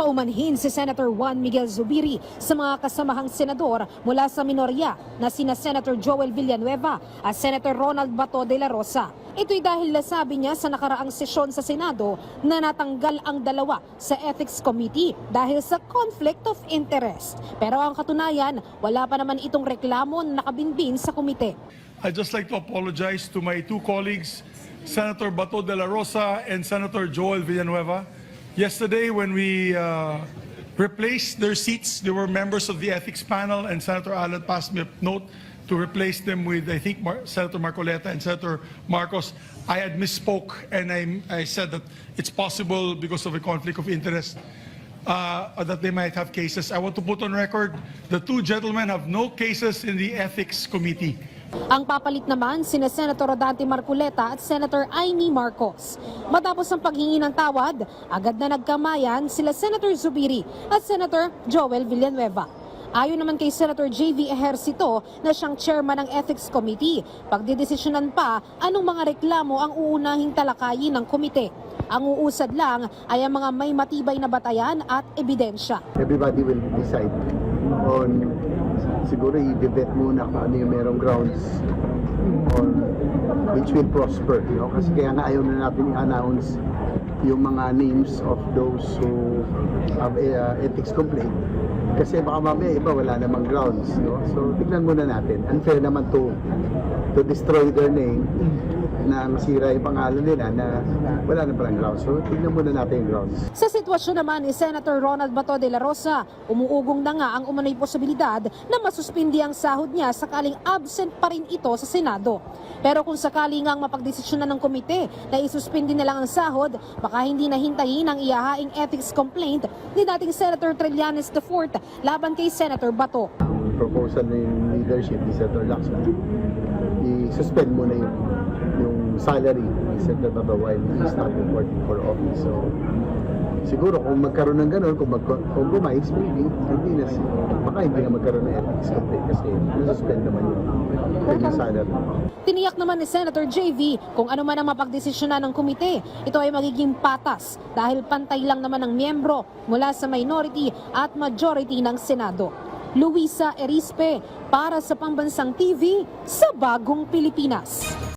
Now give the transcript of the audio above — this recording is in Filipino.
Paumanhin si Senator Juan Miguel Zubiri sa mga kasamahang senador mula sa minorya na sina Senator Joel Villanueva at Senator Ronald Bato de la Rosa. Ito'y dahil nasabi niya sa nakaraang sesyon sa Senado na natanggal ang dalawa sa Ethics Committee dahil sa conflict of interest. Pero ang katunayan, wala pa naman itong reklamo na nakabinbin sa komite. I'd just like to apologize to my two colleagues, Senator Bato de la Rosa and Senator Joel Villanueva. Yesterday, when we replaced their seats, they were members of the ethics panel, and Senator Alan passed me a note to replace them with, I think, Senator Marcoleta and Senator Marcos. I had misspoke, and I said that it's possible because of a conflict of interest that they might have cases. I want to put on record the two gentlemen have no cases in the Ethics Committee. Ang papalit naman sina Senator Rodante Marcoleta at Senator Amy Marcos. Matapos ang paghingi ng tawad, agad na nagkamayan sila Senator Zubiri at Senator Joel Villanueva. Ayon naman kay Senator JV Ejercito na siyang chairman ng Ethics Committee, pagdidesisyonan pa anong mga reklamo ang uunahing talakayin ng komite. Ang uusad lang ay ang mga may matibay na batayan at ebidensya. Everybody will decide on, siguro i-debate muna kung ano yung merong grounds on which will prosper, kasi kaya nga ayaw na natin i-announce yung mga names of those who have ethics complaint kasi baka mamaya iba wala namang grounds, so tignan muna natin. Unfair naman to destroy their name, na masira yung pangalan nila na wala na palang grounds. So, tignan muna natin yung grounds. Sa sitwasyon naman ni Senator Ronald Bato de la Rosa, umuugong na nga ang umano'y posibilidad na masuspindi ang sahod niya sakaling absent pa rin ito sa Senado. Pero kung sakali ngang mapagdesisyonan ng komite na isuspindi na lang ang sahod, baka hindi na hintayin ang ihahaing ethics complaint ni dating Senator Trillanes IV laban kay Senator Bato. Ang proposal ng leadership ni Senator Lacson, i-suspend muna yung salary ni Senator Bato while he is not reporting for office. So, siguro kung magkaroon ng gano'n, kung compromise, maybe, baka hindi na magkaroon ng ethics complaint kasi nasuspend naman yung salary. Tiniyak naman ni Senator JV kung ano man ang mapagdesisyonan ng komite, ito ay magiging patas dahil pantay lang naman ang miyembro mula sa minority at majority ng Senado. Luisa Erispe para sa Pambansang TV sa Bagong Pilipinas.